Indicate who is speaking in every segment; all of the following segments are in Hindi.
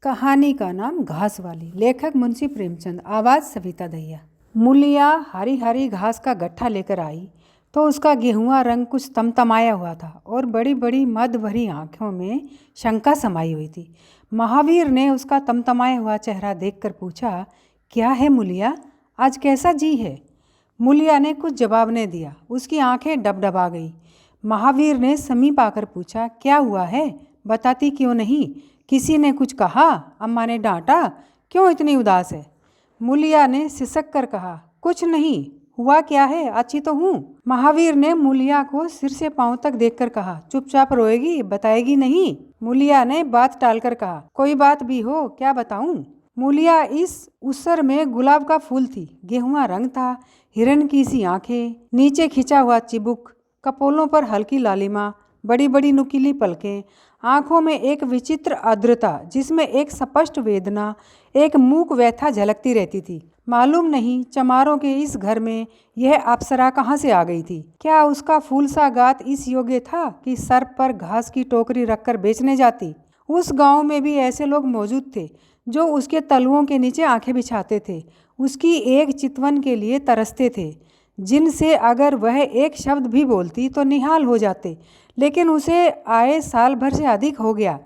Speaker 1: कहानी का नाम घास वाली। लेखक मुंशी प्रेमचंद। आवाज़ सविता दहिया। मूलिया हरी हरी घास का गट्ठा लेकर आई तो उसका गेहुआ रंग कुछ तमतमाया हुआ था और बड़ी बड़ी मद भरी आँखों में शंका समाई हुई थी। महावीर ने उसका तमतमाया हुआ चेहरा देखकर पूछा, क्या है मूलिया, आज कैसा जी है? मूलिया ने कुछ जवाब नहीं दिया। उसकी आंखें डबडबा गई। महावीर ने समीप आकर पूछा, क्या हुआ है, बताती क्यों नहीं? किसी ने कुछ कहा? अम्मा ने डांटा? क्यों इतनी उदास है? मूलिया ने सिसक कर कहा, कुछ नहीं। हुआ क्या है, अच्छी तो हूँ। महावीर ने मूलिया को सिर से पांव तक देखकर कहा, चुपचाप रोएगी, बताएगी नहीं? मूलिया ने बात टालकर कहा, कोई बात भी हो, क्या बताऊं? मूलिया इस उसर में गुलाब का फूल थी। गेहुआ रंग था, हिरन की सी आंखें, नीचे खिंचा हुआ चिबुक, कपोलों पर हल्की लालिमा, बड़ी बड़ी नुकीली पलकें, आंखों में एक विचित्र आर्द्रता जिसमें एक स्पष्ट वेदना, एक मूक व्यथा झलकती रहती थी। मालूम नहीं चमारों के इस घर में यह अप्सरा कहाँ से आ गई थी। क्या उसका फूल सा गात इस योग्य था कि सर पर घास की टोकरी रखकर बेचने जाती? उस गांव में भी ऐसे लोग मौजूद थे जो उसके तलुओं के नीचे आंखें बिछाते थे, उसकी एक चितवन के लिए तरसते थे, जिनसे अगर वह एक शब्द भी बोलती तो निहाल हो जाते। लेकिन उसे आए साल भर से अधिक हो गया,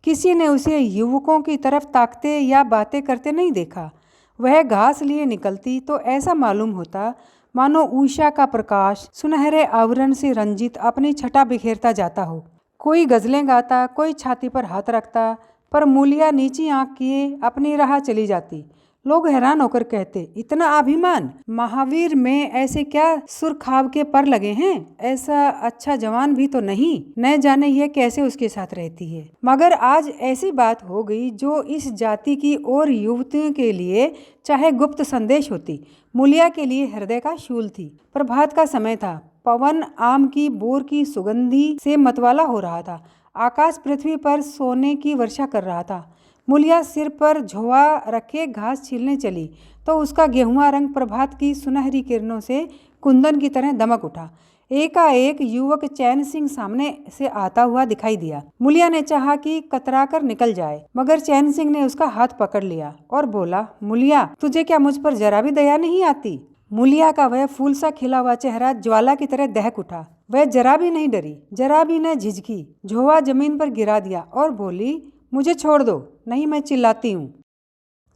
Speaker 1: किसी ने उसे युवकों की तरफ ताकते या बातें करते नहीं देखा। वह घास लिए निकलती तो ऐसा मालूम होता मानो उषा का प्रकाश सुनहरे आवरण से रंजित अपनी छटा बिखेरता जाता हो। कोई गजलें गाता, कोई छाती पर हाथ रखता, पर मूलिया नीची आंख किए अपनी राह चली जाती। लोग हैरान होकर कहते, इतना अभिमान, महावीर में ऐसे क्या सुरखाव के पर लगे हैं? ऐसा अच्छा जवान भी तो नहीं, न जाने यह कैसे उसके साथ रहती है। मगर आज ऐसी बात हो गई जो इस जाति की और युवतियों के लिए चाहे गुप्त संदेश होती, मूलिया के लिए हृदय का शूल थी। प्रभात का समय था। पवन आम की बोर की सुगंधी से मतवाला हो रहा था। आकाश पृथ्वी पर सोने की वर्षा कर रहा था। मूलिया सिर पर झोआ रखे घास छीलने चली तो उसका गेहुआ रंग प्रभात की सुनहरी किरणों से कुंदन की तरह दमक उठा। एकाएक युवक चैन सिंह सामने से आता हुआ दिखाई दिया। मूलिया ने चाहा कि कतराकर निकल जाए, मगर चैन सिंह ने उसका हाथ पकड़ लिया और बोला, मूलिया, तुझे क्या मुझ पर जरा भी दया नहीं आती? मूलिया का वह फूल सा खिला हुआ चेहरा ज्वाला की तरह दहक उठा। वह जरा भी नहीं डरी, जरा भी न झिझकी। झोआ जमीन पर गिरा दिया और बोली, मुझे छोड़ दो, नहीं मैं चिल्लाती हूँ।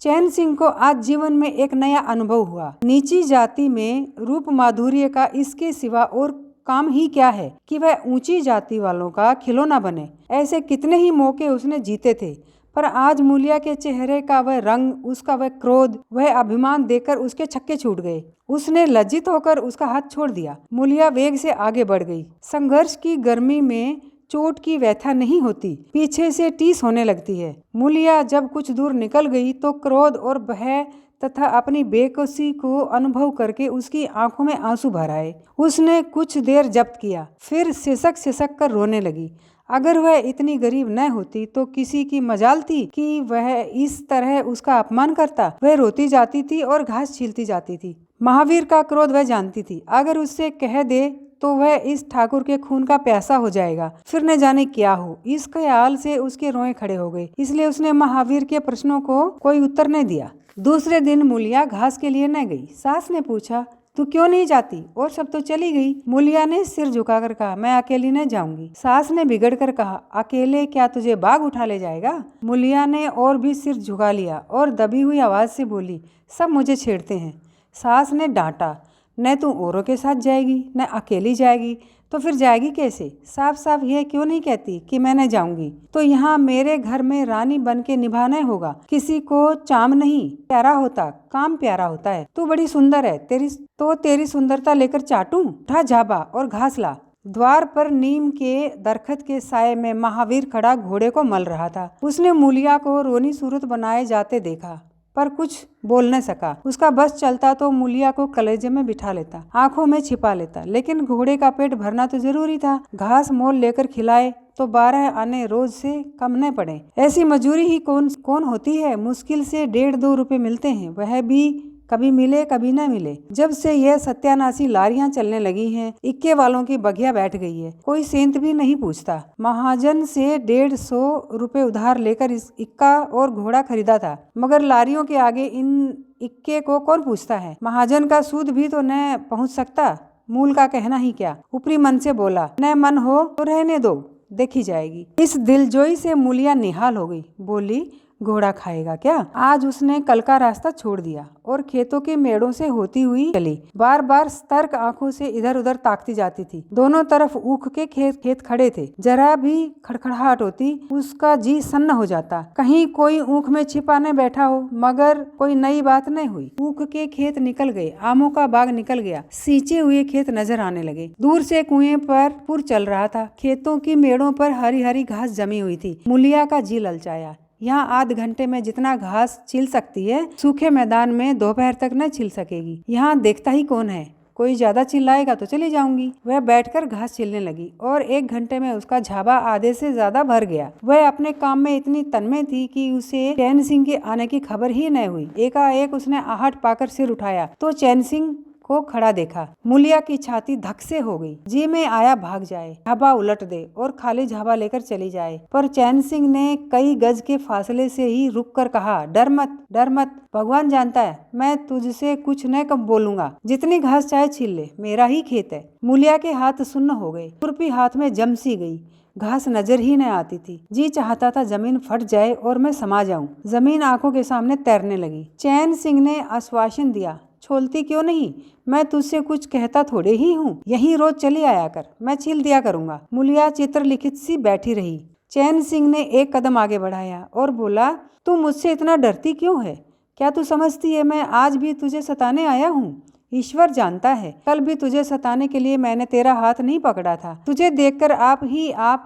Speaker 1: चैन सिंह को आज जीवन में एक नया अनुभव हुआ। नीची जाति में रूप माधुर्य का इसके सिवा और काम ही क्या है कि वह ऊंची जाति वालों का खिलौना बने। ऐसे कितने ही मौके उसने जीते थे, पर आज मूलिया के चेहरे का वह रंग, उसका वह क्रोध, वह अभिमान देखकर उसके छक्के छूट गए। उसने लज्जित होकर उसका हाथ छोड़ दिया। मूलिया वेग से आगे बढ़ गई। संघर्ष की गर्मी में चोट की व्यथा नहीं होती, पीछे से टीस होने लगती है। मूलिया जब कुछ दूर निकल गई तो क्रोध और भय तथा अपनी बेकसी को अनुभव करके उसकी आंखों में आंसू भर आए। उसने कुछ देर जब्त किया, फिर सिसक सिसक कर रोने लगी। अगर वह इतनी गरीब न होती तो किसी की मजाल थी कि वह इस तरह उसका अपमान करता। वह रोती जाती थी और घास छीलती जाती थी। महावीर का क्रोध वह जानती थी। अगर उससे कह दे तो वह इस ठाकुर के खून का प्यासा हो जाएगा, फिर न जाने क्या हो। इस ख्याल से उसके रोए खड़े हो गए, इसलिए उसने महावीर के प्रश्नों को कोई उत्तर नहीं दिया। दूसरे दिन मूलिया घास के लिए न गई। सास ने पूछा, तू क्यों नहीं जाती? और सब तो चली गई। मूलिया ने सिर झुकाकर कहा, मैं अकेली न जाऊंगी। सास ने बिगड़ कर कहा, अकेले क्या तुझे बाघ उठा ले जाएगा? मूलिया ने और भी सिर झुका लिया और दबी हुई आवाज से बोली, सब मुझे छेड़ते हैं। सास ने डांटा, न तू औरों के साथ जाएगी न अकेली जाएगी, तो फिर जाएगी कैसे? साफ साफ यह क्यों नहीं कहती कि मैं न जाऊंगी? तो यहाँ मेरे घर में रानी बन के निभाना होगा। किसी को चाम नहीं प्यारा होता, काम प्यारा होता है। तू बड़ी सुंदर है, तेरी सुंदरता लेकर चाटूं? उठा झाबा और घास ला। द्वार पर नीम के दरखत के साये में महावीर खड़ा घोड़े को मल रहा था। उसने मूलिया को रोनी सूरत बनाए जाते देखा, पर कुछ बोल न सका। उसका बस चलता तो मूलिया को कलेजे में बिठा लेता, आंखों में छिपा लेता, लेकिन घोड़े का पेट भरना तो जरूरी था। घास मोल लेकर खिलाए तो 12 आने रोज से कम न पड़े। ऐसी मजूरी ही कौन होती है? मुश्किल से 1.5-2 रुपए मिलते हैं, वह भी कभी मिले कभी न मिले। जब से यह सत्यानाशी लारियां चलने लगी हैं, इक्के वालों की बगिया बैठ गई है, कोई सेंत भी नहीं पूछता। महाजन से 150 रुपए उधार लेकर इस इक्का और घोड़ा खरीदा था, मगर लारियों के आगे इन इक्के को कौन पूछता है। महाजन का सूद भी तो न पहुँच सकता, मूल का कहना ही क्या। ऊपरी मन से बोला, न मन हो तो रहने दो, देखी जाएगी। इस दिलजोई से मूलिया निहाल हो गई। बोली, घोड़ा खाएगा क्या। आज उसने कल का रास्ता छोड़ दिया और खेतों के मेड़ों से होती हुई चली। बार बार सतर्क आंखों से इधर उधर ताकती जाती थी। दोनों तरफ ऊख के खेत खड़े थे। जरा भी खड़खड़ाहट होती उसका जी सन्न हो जाता। कहीं कोई ऊख में छिपा न बैठा हो, मगर कोई नई बात न हुई। ऊख के खेत निकल गए, आमों का बाग निकल गया, सींचे हुए खेत नजर आने लगे। दूर से कुएं पर पुर चल रहा था। खेतों की मेड़ों पर हरी हरी घास जमी हुई थी। मूलिया का जी ललचाया। यहाँ आध घंटे में जितना घास छिल सकती है, सूखे मैदान में दोपहर तक न छिल सकेगी। यहाँ देखता ही कौन है, कोई ज्यादा चिल्लाएगा तो चली जाऊंगी। वह बैठकर घास छिलने लगी और 1 घंटे में उसका झाबा आधे से ज्यादा भर गया। वह अपने काम में इतनी तन्मय थी कि उसे चैन सिंह के आने की खबर ही न हुई। एकाएक उसने आहट पाकर सिर उठाया तो चैन सिंह को खड़ा देखा। मूलिया की छाती धक से हो गई। जी में आया भाग जाए, झाबा उलट दे और खाली झाबा लेकर चली जाए, पर चैन सिंह ने कई गज के फासले से ही रुक कर कहा, डर मत, भगवान जानता है मैं तुझसे कुछ न कब बोलूंगा। जितनी घास चाहे छील ले, मेरा ही खेत है। मूलिया के हाथ सुन्न हो गए, खुरपी हाथ में जम सी गई। घास नजर ही न आती थी। जी चाहता था जमीन फट जाए और मैं समा जाऊं। जमीन आंखों के सामने तैरने लगी। चैन सिंह ने आश्वासन दिया, छोलती क्यों नहीं, मैं तुझसे कुछ कहता थोड़े ही हूँ, यहीं रोज चली आया कर, मैं छील दिया करूंगा। मूलिया चित्रलिखित सी बैठी रही। चैन सिंह ने एक कदम आगे बढ़ाया और बोला, तू मुझसे इतना डरती क्यों है। क्या तू समझती है मैं आज भी तुझे सताने आया हूँ। ईश्वर जानता है, कल भी तुझे सताने के लिए मैंने तेरा हाथ नहीं पकड़ा था। तुझे देखकर आप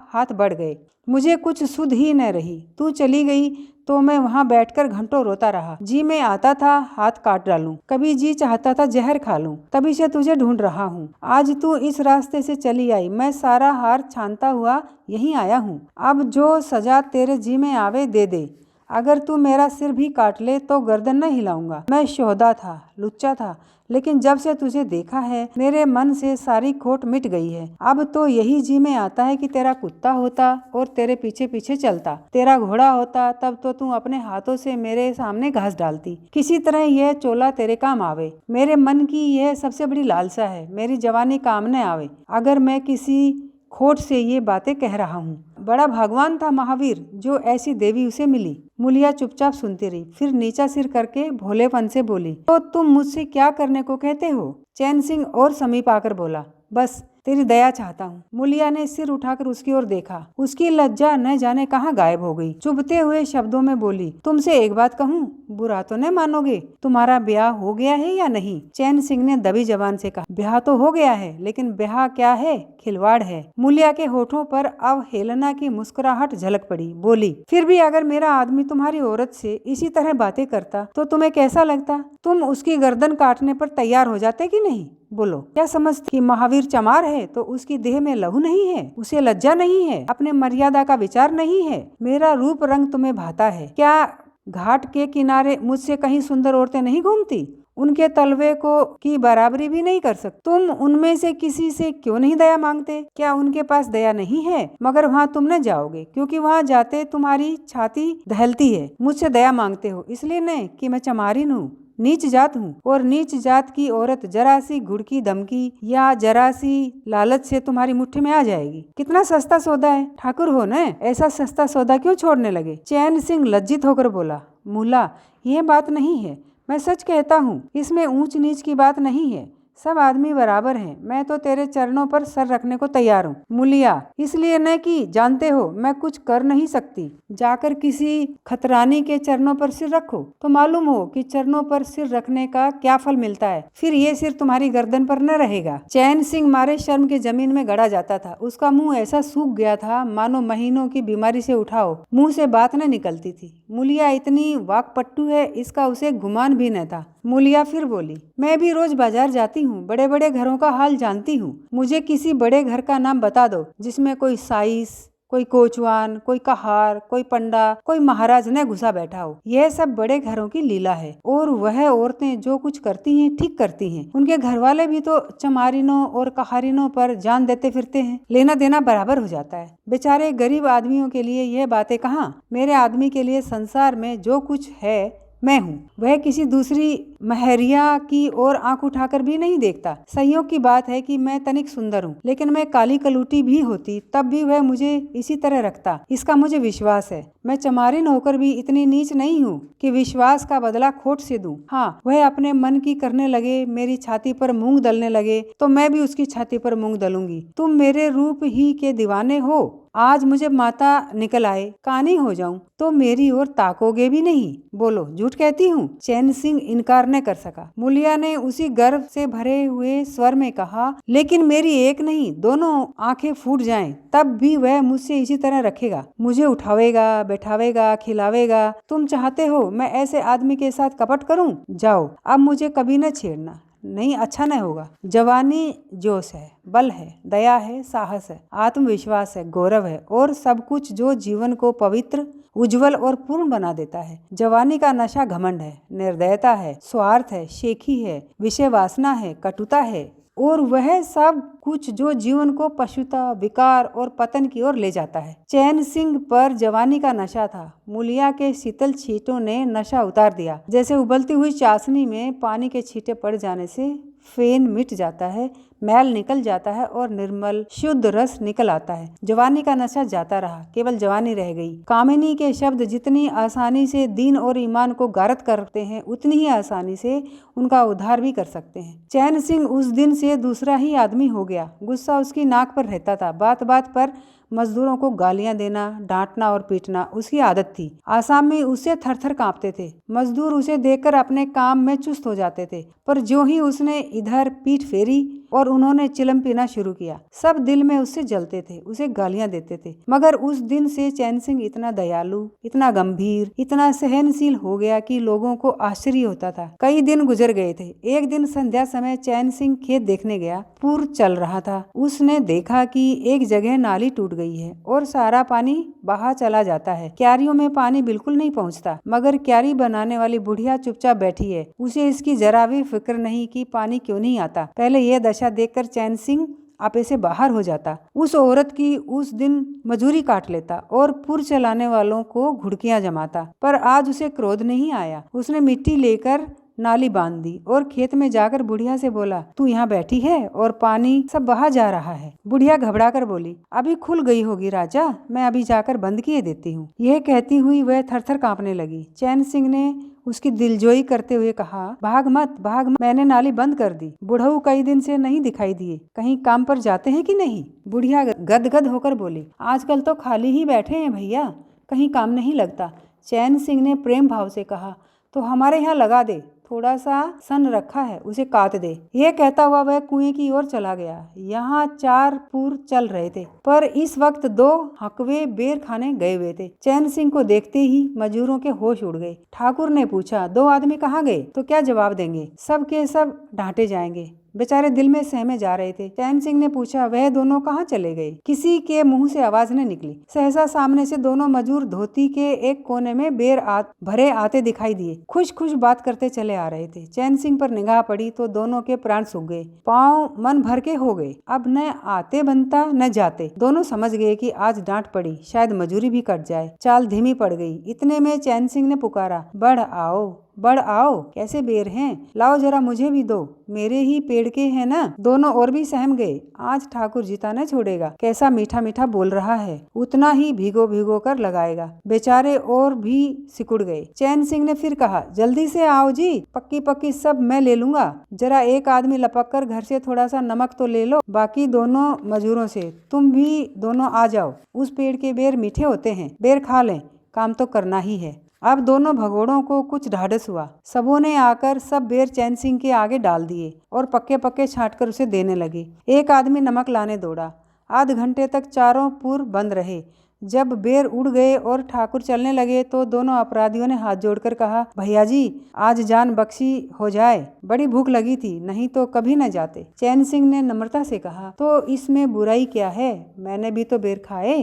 Speaker 1: हाथ बढ़ गए। मुझे कुछ सुध ही न रही। तू चली गई तो मैं वहाँ बैठकर घंटों रोता रहा। जी में आता था हाथ काट डालूं, कभी जी चाहता था जहर खा लूं। तभी से तुझे ढूंढ रहा हूँ। आज तू इस रास्ते से चली आई, मैं सारा हार छानता हुआ यहीं आया हूँ। अब जो सजा तेरे जी में आवे दे दे। अगर तू मेरा सिर भी काट ले तो गर्दन न हिलाऊंगा। मैं शोधा था, लुच्चा था, लेकिन जब से तुझे देखा है मेरे मन से सारी खोट मिट गई है। अब तो यही जी में आता है कि तेरा कुत्ता होता और तेरे पीछे पीछे चलता, तेरा घोड़ा होता, तब तो तू अपने हाथों से मेरे सामने घास डालती। किसी तरह यह चोला तेरे काम आवे। मेरे मन की यह सबसे बड़ी लालसा है, मेरी जवानी काम न आवे। अगर मैं किसी खोट से ये बातें कह रहा हूँ। बड़ा भगवान था महावीर जो ऐसी देवी उसे मिली। मूलिया चुपचाप सुनती रही, फिर नीचा सिर करके भोलेपन से बोली, तो तुम मुझसे क्या करने को कहते हो। चैन सिंह और समीप आकर बोला, बस तेरी दया चाहता हूँ। मूलिया ने सिर उठाकर उसकी ओर देखा। उसकी लज्जा न जाने कहाँ गायब हो गई। चुभते हुए शब्दों में बोली, तुमसे एक बात कहूँ, बुरा तो न मानोगे, तुम्हारा ब्याह हो गया है या नहीं। चैन सिंह ने दबी जबान से कहा, ब्याह तो हो गया है, लेकिन ब्याह क्या है, खिलवाड़ है। मूलिया के होठों पर अवहेलना की मुस्कुराहट झलक पड़ी। बोली, फिर भी अगर मेरा आदमी तुम्हारी औरत से इसी तरह बातें करता तो तुम्हें कैसा लगता। तुम उसकी गर्दन काटने पर तैयार हो जाते कि नहीं। बोलो, क्या समझती कि महावीर चमार है तो उसकी देह में लहू नहीं है, उसे लज्जा नहीं है, अपने मर्यादा का विचार नहीं है। मेरा रूप रंग तुम्हें भाता है क्या। घाट के किनारे मुझसे कहीं सुंदर औरतें नहीं घूमती, उनके तलवे को की बराबरी भी नहीं कर सकते। तुम उनमें से किसी से क्यों नहीं दया मांगते। क्या उनके पास दया नहीं है, मगर वहाँ तुम न जाओगे क्योंकि वहाँ जाते तुम्हारी छाती दहलती है। मुझसे दया मांगते हो इसलिए न कि मैं चमारिन हूँ, नीच जात हूँ, और नीच जात की औरत जरा सी घुड़की धमकी या जरा सी लालच से तुम्हारी मुट्ठी में आ जाएगी। कितना सस्ता सौदा है, ठाकुर हो न, ऐसा सस्ता सौदा क्यों छोड़ने लगे। चैन सिंह लज्जित होकर बोला, मूला यह बात नहीं है, मैं सच कहता हूँ, इसमें ऊंच नीच की बात नहीं है, सब आदमी बराबर हैं। मैं तो तेरे चरणों पर सर रखने को तैयार हूँ। मूलिया, इसलिए न कि जानते हो मैं कुछ कर नहीं सकती। जाकर किसी खतरानी के चरणों पर सिर रखो तो मालूम हो कि चरणों पर सिर रखने का क्या फल मिलता है। फिर ये सिर तुम्हारी गर्दन पर न रहेगा। चैन सिंह मारे शर्म के जमीन में गड़ा जाता था। उसका मुंह ऐसा सूख गया था मानो महीनों की बीमारी से उठाओ, मुंह से बात न निकलती थी। मूलिया इतनी वाकपट्टू है इसका उसे गुमान भी न था। मूलिया फिर बोली, मैं भी रोज बाजार जाती हूँ, बड़े बड़े घरों का हाल जानती हूँ। मुझे किसी बड़े घर का नाम बता दो जिसमें कोई साइस, कोई कोचवान, कोई कहार, कोई पंडा, कोई महाराज ने घुसा बैठा हो। यह सब बड़े घरों की लीला है। और वह औरतें जो कुछ करती हैं ठीक करती हैं। उनके घर वाले भी तो चमारिनों और कहारिनों पर जान देते फिरते हैं। लेना देना बराबर हो जाता है। बेचारे गरीब आदमियों के लिए यह बातें कहाँ, मेरे आदमी के लिए संसार में जो कुछ है मैं हूँ। वह किसी दूसरी महरिया की ओर आंख उठाकर भी नहीं देखता। संयोग की बात है कि मैं तनिक सुंदर हूँ, लेकिन मैं काली कलूटी भी होती तब भी वह मुझे इसी तरह रखता। इसका मुझे विश्वास है। मैं चमारिन होकर भी इतनी नीच नहीं हूँ कि विश्वास का बदला खोट से दूं। हाँ, वह अपने मन की करने लगे, मेरी छाती पर मूंग दलने लगे तो मैं भी उसकी छाती पर मूंग दलूंगी। तुम मेरे रूप ही के दीवाने हो। आज मुझे माता निकल आए, कानी हो जाऊं तो मेरी ओर ताकोगे भी नहीं। बोलो, झूठ कहती हूँ? चैन सिंह इनकार न कर सका। मुलिया ने उसी गर्व से भरे हुए स्वर में कहा, लेकिन मेरी एक नहीं दोनों आंखें फूट जाएं तब भी वह मुझसे इसी तरह रखेगा। मुझे उठावेगा, बैठावेगा, खिलावेगा। तुम चाहते हो मैं ऐसे आदमी के साथ कपट करूं? जाओ, अब मुझे कभी न छेड़ना, नहीं अच्छा न होगा। जवानी जोश है, बल है, दया है, साहस है, आत्मविश्वास है, गौरव है और सब कुछ जो जीवन को पवित्र, उज्जवल और पूर्ण बना देता है। जवानी का नशा घमंड है, निर्दयता है, स्वार्थ है, शेखी है, विषय वासना है, कटुता है और वह सब कुछ जो जीवन को पशुता, विकार और पतन की ओर ले जाता है। चैन सिंह पर जवानी का नशा था। मुलिया के शीतल छींटों ने नशा उतार दिया। जैसे उबलती हुई चाशनी में पानी के छींटे पड़ जाने से फेन मिट जाता है, मैल निकल जाता है और निर्मल शुद्ध रस निकल आता है। जवानी का नशा जाता रहा, केवल जवानी रह गई। कामिनी के शब्द जितनी आसानी से दीन और ईमान को गारत करते हैं, उतनी ही आसानी से उनका उद्धार भी कर सकते हैं। चैन सिंह उस दिन से दूसरा ही आदमी हो गया। गुस्सा उसकी नाक पर रहता था। बात बात पर मजदूरों को गालियां देना, डांटना और पीटना उसकी आदत थी। आसाम में उससे थरथर कांपते थे। मजदूर उसे देखकर अपने काम में चुस्त हो जाते थे, पर जो ही उसने इधर पीठ फेरी और उन्होंने चिलम पीना शुरू किया, सब दिल में उससे जलते थे, उसे गालियां देते थे। मगर उस दिन से चैन सिंह इतना दयालु, इतना गंभीर, इतना सहनशील हो गया कि लोगों को आश्चर्य होता था। कई दिन गुजर गए थे। एक दिन संध्या समय चैन सिंह खेत देखने गया। पूर चल रहा था। उसने देखा कि एक जगह नाली टूट गई है और सारा पानी बहा चला जाता है। क्यारियों में पानी बिल्कुल नहीं पहुंचता, मगर क्यारी बनाने वाली बुढ़िया चुपचाप बैठी है। उसे इसकी जरा भी फिक्र नहीं कि पानी क्यों नहीं आता। पहले यह दशा देखकर चैन सिंह आपे से बाहर हो जाता। उस औरत की उस दिन मजूरी काट लेता और पुर चलाने वालों को घुड़कियां जमाता। पर आज उसे क्रोध नहीं आया। उसने मिट्टी लेकर नाली बांध दी और खेत में जाकर बुढ़िया से बोला, तू यहाँ बैठी है और पानी सब बहा जा रहा है। बुढ़िया घबरा कर बोली, अभी खुल गई होगी राजा, मैं अभी जाकर बंद किए देती हूँ। यह कहती हुई वह थरथर कांपने लगी। चैन सिंह ने उसकी दिलजोई करते हुए कहा, भाग मत, भाग मत, मैंने नाली बंद कर दी। बुढ़ऊ कई दिन से नहीं दिखाई दिए, कहीं काम पर जाते हैं कि नहीं? बुढ़िया गदगद होकर बोली, आजकल तो खाली ही बैठे हैं भैया, कहीं काम नहीं लगता। चैन सिंह ने प्रेम भाव से कहा, तो हमारे यहाँ लगा दे, थोड़ा सा सन रखा है, उसे काट दे। यह कहता हुआ वह कुएं की ओर चला गया। यहाँ 4 पुर चल रहे थे, पर इस वक्त 2 हकवे बेर खाने गए हुए थे। चैन सिंह को देखते ही मजूरों के होश उड़ गए। ठाकुर ने पूछा, 2 आदमी कहाँ गए? तो क्या जवाब देंगे? सब के सब डांटे जाएंगे। बेचारे दिल में सहमे जा रहे थे। चैन सिंह ने पूछा, वह दोनों कहाँ चले गए? किसी के मुंह से आवाज न निकली। सहसा सामने से दोनों मजूर धोती के एक कोने में बेर भरे आते दिखाई दिए। खुश खुश बात करते चले आ रहे थे। चैन सिंह पर निगाह पड़ी तो दोनों के प्राण सूख गए, पांव मन भर के हो गए। अब न आते बनता न जाते। दोनों समझ गए कि आज डांट पड़ी, शायद मजूरी भी कट जाए। चाल धीमी पड़ गई। इतने में चैन सिंह ने पुकारा, बढ़ आओ, बढ़ आओ, कैसे बेर हैं, लाओ जरा मुझे भी दो, मेरे ही पेड़ के हैं ना। दोनों और भी सहम गए। आज ठाकुर जीता न छोड़ेगा, कैसा मीठा मीठा बोल रहा है, उतना ही भीगो भीगो कर लगाएगा। बेचारे और भी सिकुड़ गए। चैन सिंह ने फिर कहा, जल्दी से आओ जी, पक्की पक्की सब मैं ले लूंगा। जरा एक आदमी लपक कर घर से थोड़ा सा नमक तो ले लो, बाकी दोनों मजूरों से तुम भी दोनों आ जाओ। उस पेड़ के बेर मीठे होते हैं, बेर खा लें, काम तो करना ही है। अब दोनों भगोड़ों को कुछ ढाढ़स हुआ। सबों ने आकर सब बेर चैन सिंह के आगे डाल दिए और पक्के पक्के छांटकर उसे देने लगे। एक आदमी नमक लाने दौड़ा। आध घंटे तक चारों पुर बंद रहे। जब बेर उड़ गए और ठाकुर चलने लगे तो दोनों अपराधियों ने हाथ जोड़कर कहा, भैया जी आज जान बख्शी हो जाए, बड़ी भूख लगी थी, नहीं तो कभी न जाते। चैन सिंह ने नम्रता से कहा, तो इसमें बुराई क्या है, मैंने भी तो बेर खाए,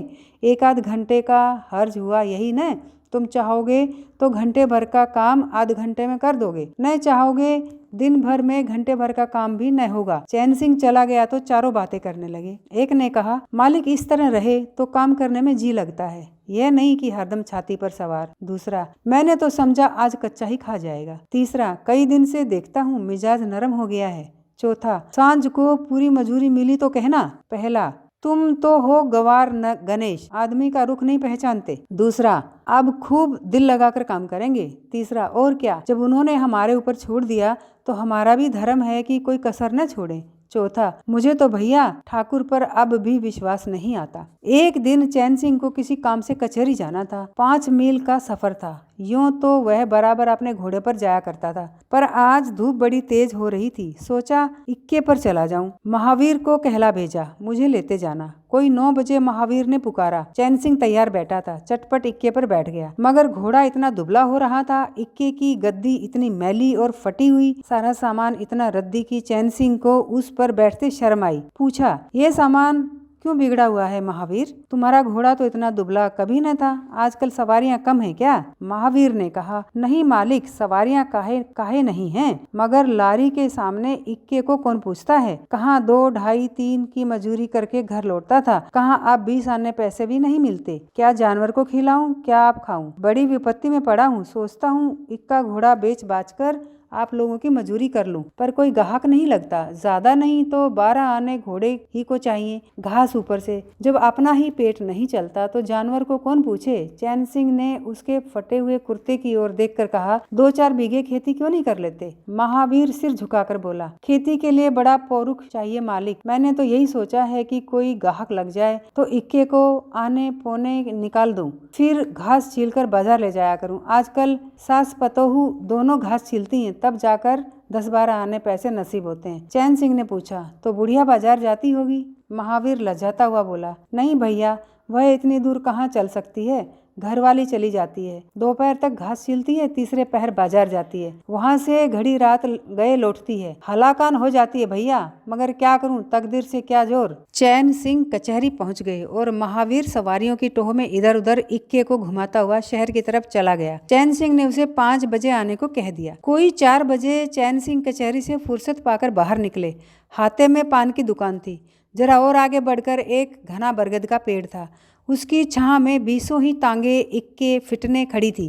Speaker 1: एक आध घंटे का हर्ज हुआ यही न। तुम चाहोगे तो घंटे भर का काम आध घंटे में कर दोगे, न चाहोगे दिन भर में घंटे भर का काम भी न होगा। चैन सिंह चला गया तो चारों बातें करने लगे। एक ने कहा, मालिक इस तरह रहे तो काम करने में जी लगता है, यह नहीं कि हरदम छाती पर सवार। दूसरा, मैंने तो समझा आज कच्चा ही खा जाएगा। तीसरा, कई दिन से देखता हूँ मिजाज नरम हो गया है। चौथा, सांझ को पूरी मजूरी मिली तो कहना। पहला, तुम तो हो गवार न गणेश, आदमी का रुख नहीं पहचानते। दूसरा, अब खूब दिल लगाकर काम करेंगे। तीसरा, और क्या, जब उन्होंने हमारे ऊपर छोड़ दिया तो हमारा भी धर्म है कि कोई कसर न छोड़े। चौथा, मुझे तो भैया ठाकुर पर अब भी विश्वास नहीं आता। एक दिन चैन सिंह को किसी काम से कचहरी जाना था। 5 मील का सफर था। यूं तो वह बराबर अपने घोड़े पर जाया करता था, पर आज धूप बड़ी तेज हो रही थी। सोचा इक्के पर चला जाऊं। महावीर को कहला भेजा, मुझे लेते जाना। कोई 9 बजे महावीर ने पुकारा। चैन सिंह तैयार बैठा था, चटपट इक्के पर बैठ गया, मगर घोड़ा इतना दुबला हो रहा था, इक्के की गद्दी इतनी मैली और फटी हुई, सारा सामान इतना रद्दी कि चैन सिंह को उस पर बैठते शर्म आई। पूछा, ये सामान क्यों बिगड़ा हुआ है महावीर? तुम्हारा घोड़ा तो इतना दुबला कभी न था, आजकल सवारियां कम है क्या? महावीर ने कहा, नहीं मालिक, सवारियां काहे नहीं हैं, मगर लारी के सामने इक्के को कौन पूछता है। कहाँ 2, 2.5, 3 की मजूरी करके घर लौटता था, कहाँ अब 20 आने पैसे भी नहीं मिलते। क्या जानवर को खिलाऊं, क्या आप खाऊं? बड़ी विपत्ति में पड़ा हूँ। सोचता हूँ इक्का घोड़ा बेच बाच कर आप लोगों की मजूरी कर लूं, पर कोई ग्राहक नहीं लगता। ज्यादा नहीं तो 12 आने घोड़े ही को चाहिए, घास ऊपर से। जब अपना ही पेट नहीं चलता तो जानवर को कौन पूछे। चैन सिंह ने उसके फटे हुए कुर्ते की ओर देखकर कहा, 2-4 बीघे खेती क्यों नहीं कर लेते? महावीर सिर झुकाकर बोला, खेती के लिए बड़ा पौरुख चाहिए मालिक। मैंने तो यही सोचा है कि कोई ग्राहक लग जाए तो इक्के को आने पौने निकाल दूं, फिर घास छीलकर बाजार ले जाया करूं। आजकल सास पतोहू दोनों घास छीलती हैं, तब जाकर 10-12 आने पैसे नसीब होते हैं। चैन सिंह ने पूछा, तो बुढ़िया बाजार जाती होगी? महावीर लजाता हुआ बोला, नहीं भैया, वह इतनी दूर कहाँ चल सकती है, घर वाली चली जाती है। दोपहर तक घास छीलती है, तीसरे पहर बाजार जाती है, वहां से घड़ी रात गए लौटती है। हलाकान हो जाती है भैया, मगर क्या करूं, तकदीर से क्या जोर। चैन सिंह कचहरी पहुंच गए और महावीर सवारियों की टोह में इधर उधर इक्के को घुमाता हुआ शहर की तरफ चला गया। चैन सिंह ने उसे 5 बजे आने को कह दिया। कोई 4 बजे चैन सिंह कचहरी से फुर्सत पाकर बाहर निकले। हाथे में पान की दुकान थी। जरा और आगे बढ़कर एक घना बरगद का पेड़ था। उसकी छां में 20 ही तांगे इक्के फिटने खड़ी थी।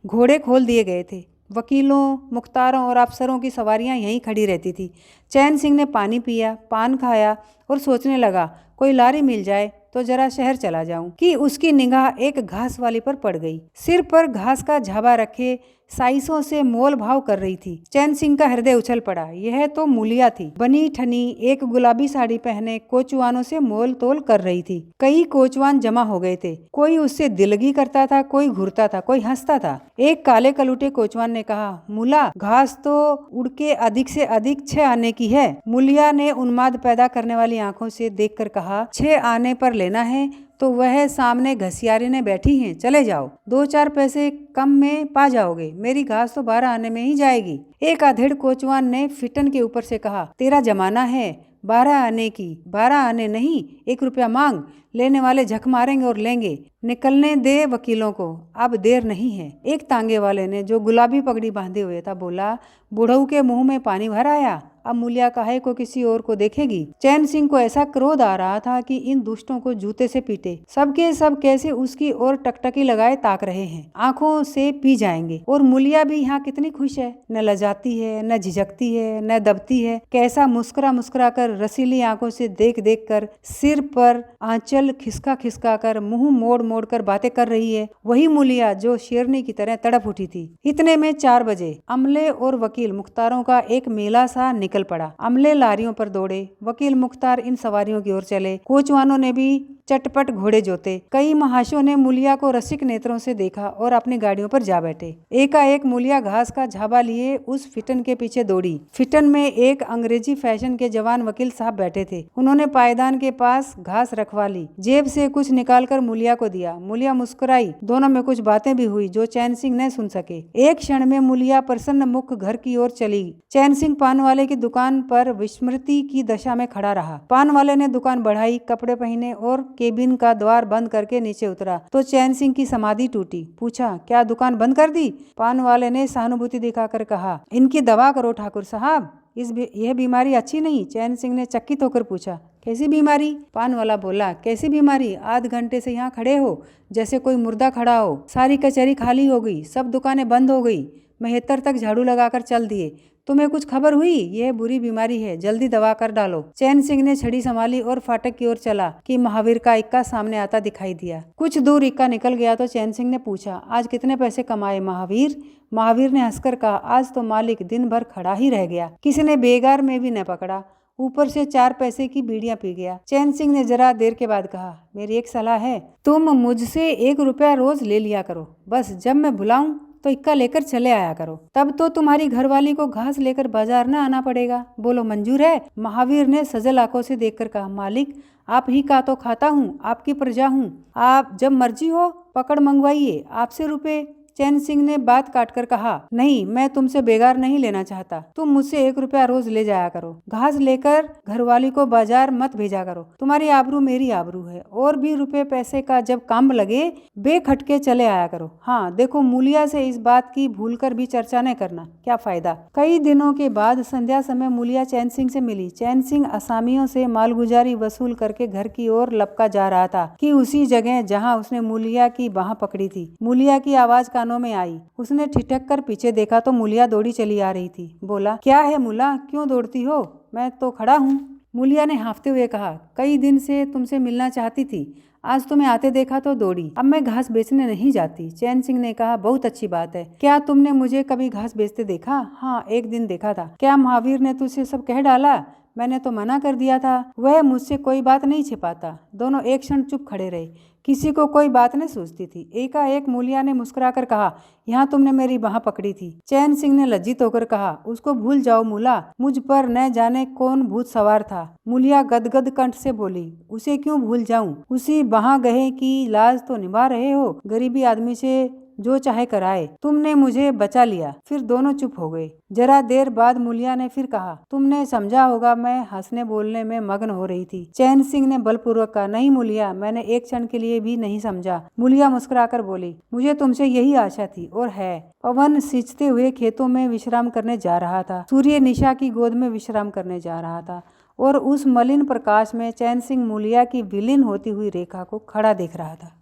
Speaker 1: घोड़े खोल दिए गए थे। वकीलों, मुख्तारों और अफसरों की सवारियां यहीं खड़ी रहती थी। चैन सिंह ने पानी पिया, पान खाया और सोचने लगा, कोई लारी मिल जाए तो जरा शहर चला जाऊं, कि उसकी निगाह एक घास वाली पर पड़ गई। सिर पर घास का झाबा रखे साइसों से मोल भाव कर रही थी। चैन सिंह का हृदय उछल पड़ा। यह तो मूलिया थी, बनी ठनी, एक गुलाबी साड़ी पहने कोचवानों से मोल तोल कर रही थी। कई कोचवान जमा हो गए थे। कोई उससे दिलगी करता था, कोई घूरता था, कोई हंसता था। एक काले कलूटे कोचवान ने कहा, मूला, घास तो उड़ के अधिक से अधिक 6 आने की है। मूलिया ने उन्माद पैदा करने वाली आंखों से देखकर कहा, 6 आने पर लेना है तो वह सामने घसियारे ने बैठी हैं, चले जाओ, 2-4 पैसे कम में पा जाओगे। मेरी घास तो 12 आने में ही जाएगी। एक अधेड़ कोचवान ने फिटन के ऊपर से कहा, तेरा जमाना है 12 आने की, 12 आने नहीं, 1 रुपया मांग। लेने वाले झक मारेंगे और लेंगे। निकलने दे वकीलों को, अब देर नहीं है। एक तांगे वाले ने, जो गुलाबी पगड़ी बांधे हुए था, बोला, बुढ़ऊ के मुंह में पानी भर आया, अब मूलिया काहे को किसी और को देखेगी। चैन सिंह को ऐसा क्रोध आ रहा था कि इन दुष्टों को जूते से पीटे। सबके सब कैसे उसकी ओर टकटकी लगाए ताक रहे हैं, आंखों से पी जाएंगे। और मूलिया भी यहाँ कितनी खुश है, न लजाती है, न झिझकती है, न दबती है। कैसा मुस्कुरा मुस्कुरा कर, रसीली आंखों से देख देख कर, सिर पर आंचल खिसका खिसका कर, मुंह मोड़ मोड़ कर बातें कर रही है। वही मूलिया जो शेरनी की तरह तड़प उठी थी। इतने में 4 बजे अमले और वकील मुख्तारों का एक मेला सा निकल पड़ा। अमले लारियों पर दौड़े, वकील मुख्तार इन सवारियों की ओर चले। कोचवानों ने भी चटपट घोड़े जोते। कई महाशयों ने मूलिया को रसिक नेत्रों से देखा और अपनी गाड़ियों पर जा बैठे। एकाएक मूलिया घास का झाबा लिए उस फिटन के पीछे दौड़ी। फिटन में एक अंग्रेजी फैशन के जवान वकील साहब बैठे थे। उन्होंने पायदान के पास घास रखवा ली, जेब से कुछ निकालकर मूलिया को दिया। मूलिया मुस्कुराई। दोनों में कुछ बातें भी हुई जो चैन सिंह न सुन सके। एक क्षण में मूलिया प्रसन्न मुख घर की ओर चली। चैन सिंह पान वाले की दुकान पर विस्मृति की दशा में खड़ा रहा। पान वाले ने दुकान बढ़ाई, कपड़े पहने और केबिन का द्वार बंद करके नीचे उतरा तो चैन सिंह की समाधि टूटी। पूछा, क्या दुकान बंद कर दी? पान वाले ने सहानुभूति दिखाकर कहा, इनकी दवा करो ठाकुर साहब, यह बीमारी अच्छी नहीं। चैन सिंह ने चकित होकर पूछा, कैसी बीमारी? पान वाला बोला, कैसी बीमारी? आध घंटे से यहाँ खड़े हो जैसे कोई मुर्दा खड़ा हो। सारी कचहरी खाली हो गई, सब दुकानें बंद हो गई, मेहत्तर तक झाड़ू लगाकर चल दिए। तुम्हें कुछ खबर हुई? यह बुरी बीमारी है, जल्दी दवा कर डालो। चैन सिंह ने छड़ी संभाली और फाटक की ओर चला कि महावीर का इक्का सामने आता दिखाई दिया। कुछ दूर इक्का निकल गया तो चैन सिंह ने पूछा, आज कितने पैसे कमाए महावीर? महावीर ने हंसकर कहा, आज तो मालिक दिन भर खड़ा ही रह गया, किसी ने बेगार में भी न पकड़ा, ऊपर से 4 पैसे की बीड़ियां पी गया। चैन सिंह ने जरा देर के बाद कहा, मेरी एक सलाह है, तुम मुझसे 1 रुपया रोज ले लिया करो, बस जब मैं बुलाऊं तो इक्का लेकर चले आया करो, तब तो तुम्हारी घरवाली को घास लेकर बाजार न आना पड़ेगा। बोलो मंजूर है? महावीर ने सजल आंखों से देखकर कहा, मालिक आप ही का तो खाता हूँ, आपकी प्रजा हूँ, आप जब मर्जी हो पकड़ मंगवाइए, आपसे रुपए। चैन सिंह ने बात काटकर कहा, नहीं, मैं तुमसे बेगार नहीं लेना चाहता, तुम मुझसे 1 रुपया रोज ले जाया करो, घास लेकर घरवाली को बाजार मत भेजा करो, तुम्हारी आबरू मेरी आबरू है, और भी रुपए पैसे का जब काम लगे बेखटके चले आया करो। हाँ देखो, मूलिया से इस बात की भूलकर भी चर्चा न करना, क्या फायदा। कई दिनों के बाद संध्या समय मूलिया चैन सिंह से मिली। चैन सिंह असामियों से मालगुजारी वसूल करके घर की ओर लपका जा रहा था कि उसी जगह जहाँ उसने मूलिया की बाह पकड़ी थी, मूलिया की आवाज कानों में आई। उसने ठिठक कर पीछे देखा तो मूलिया दौड़ी चली आ रही थी। बोला, क्या है मूला, क्यों दौड़ती हो? मैं तो खड़ा हूँ। मूलिया ने हाँफते हुए कहा, कई दिन से तुमसे मिलना चाहती थी, आज तुम्हें आते देखा तो दौड़ी, अब मैं घास बेचने नहीं जाती। चैन सिंह ने कहा, बहुत अच्छी बात है, क्या तुमने मुझे कभी घास बेचते देखा? हाँ, एक दिन देखा था। क्या महावीर ने तुझसे सब कह डाला? मैंने तो मना कर दिया था, वह मुझसे कोई बात नहीं छिपाता। दोनों एक क्षण चुप खड़े रहे, किसी को कोई बात नहीं सूझती थी। एकाएक मूलिया ने मुस्कुराकर कहा, यहाँ तुमने मेरी बाह पकड़ी थी। चैन सिंह ने लज्जित होकर कहा, उसको भूल जाओ मूला, मुझ पर न जाने कौन भूत सवार था। मूलिया गदगद कंठ से बोली, उसे क्यों भूल जाऊं? उसी बाह गए की लाज तो निभा रहे हो, गरीबी आदमी से जो चाहे कराए, तुमने मुझे बचा लिया। फिर दोनों चुप हो गए। जरा देर बाद मूलिया ने फिर कहा, तुमने समझा होगा मैं हंसने बोलने में मग्न हो रही थी। चैन सिंह ने बलपूर्वक कहा, नहीं मूलिया, मैंने एक क्षण के लिए भी नहीं समझा। मूलिया मुस्कुराकर बोली, मुझे तुमसे यही आशा थी और है। पवन सींचते हुए खेतों में विश्राम करने जा रहा था, सूर्य निशा की गोद में विश्राम करने जा रहा था और उस मलिन प्रकाश में चैन सिंह मूलिया की विलीन होती हुई रेखा को खड़ा देख रहा था।